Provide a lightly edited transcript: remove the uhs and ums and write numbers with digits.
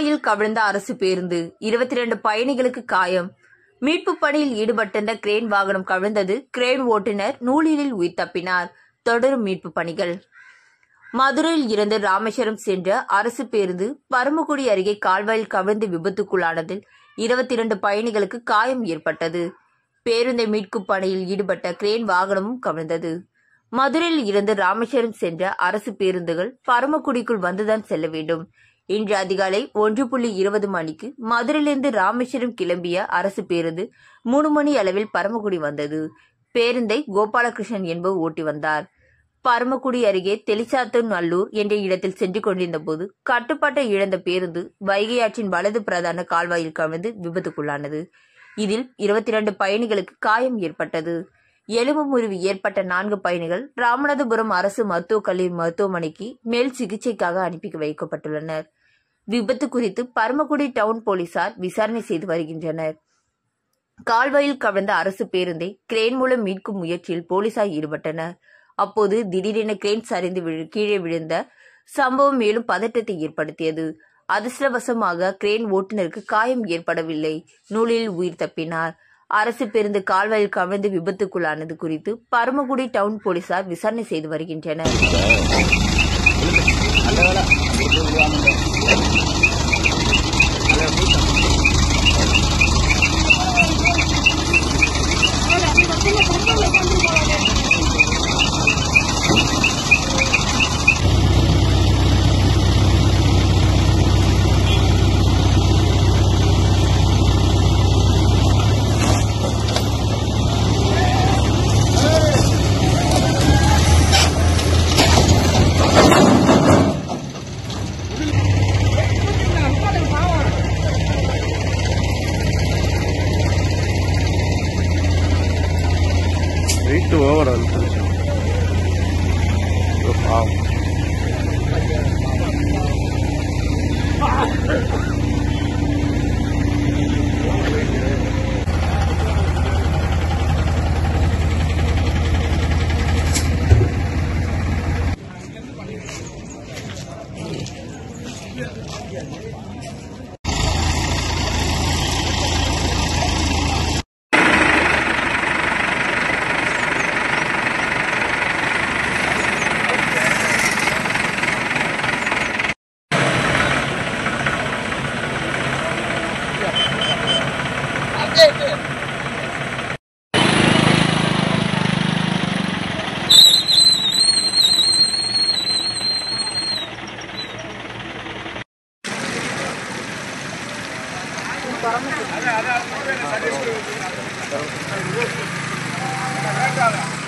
கால்வாயில் கவிழ்ந்த அரசு பேருந்து, 22 பயணிகளுக்கு காயம். மீட்பு பணியில் ஈடுபட்டிருந்த கிரேன் வாகனம் கவிழ்ந்தது. கிரேன் ஓட்டுநர் நூலிலில் உயிர் தப்பினார். தொடரும் மீட்பு பணிகள். மதுரையில் இருந்து ராமேஸ்வரம் சென்ற அரசு பேருந்து பரமக்குடி அருகே கால்வாயில் கவிழ்ந்து விபத்துக்குள்ளானதில் 22 பயணிகளுக்கு காயம் ஏற்பட்டது. பேருந்தை மீட்கும் பணியில் ஈடுபட்ட கிரேன் வாகனமும் கவிழ்ந்தது. மதுரையில் இருந்து ராமேஸ்வரம் சென்ற அரசு பேருந்துகள் பரமக்குடிக்குள் வந்துதான் செல்ல வேண்டும். இன்று அதிகாலை 1:20 மணிக்கு மதுரையிலிருந்து ராமேஸ்வரம் கிளம்பிய அரசு பேருந்து 3 மணி அளவில் பரமக்குடி வந்தது. பேருந்தை கோபாலகிருஷ்ணன் என்பவர் ஓட்டி வந்தார். பரமக்குடி அருகே தெளிச்சாத்தூர் நல்லூர் என்ற இடத்தில் சென்று கொண்டிருந்த போது கட்டுப்பாட்டை இழந்த பேருந்து வைகை ஆற்றின் வலது பிரதான கால்வாயில் கவிழ்ந்து விபத்துக்குள்ளானது. இதில் 22 பயணிகளுக்கு காயம் ஏற்பட்டது. எலும்பு முறிவு ஏற்பட்ட 4 பயணிகள் ராமநாதபுரம் அரசு மருத்துவக் கல்லூரி மருத்துவமனைக்கு மேல் சிகிச்சைக்காக அனுப்பி வைக்கப்பட்டுள்ளனர். விபத்து குறித்து பரமக்குடி டவுன் போலீசார் விசாரணை செய்து வருகின்றனர். கால்வாயில் கவிழ்ந்த அரசு பேருந்தை கிரேன் மூலம் மீட்கும் முயற்சியில் போலீசார் ஈடுபட்டனர். அப்போது திடீரென கிரேன் சரிந்து கீழே விழுந்த சம்பவம் மேலும் பதட்டத்தை ஏற்படுத்தியது. அதிர்ஷ்டவசமாக கிரேன் ஓட்டுநருக்கு காயம் ஏற்படவில்லை. நூலில் உயிர் தப்பினார். அரசு பேருந்து கால்வாயில் கவிழ்ந்து விபத்துக்குள்ளானது குறித்து பரமக்குடி டவுன் போலீசார் விசாரணை செய்து வருகின்றனர். Itu overall solution. Wow. ada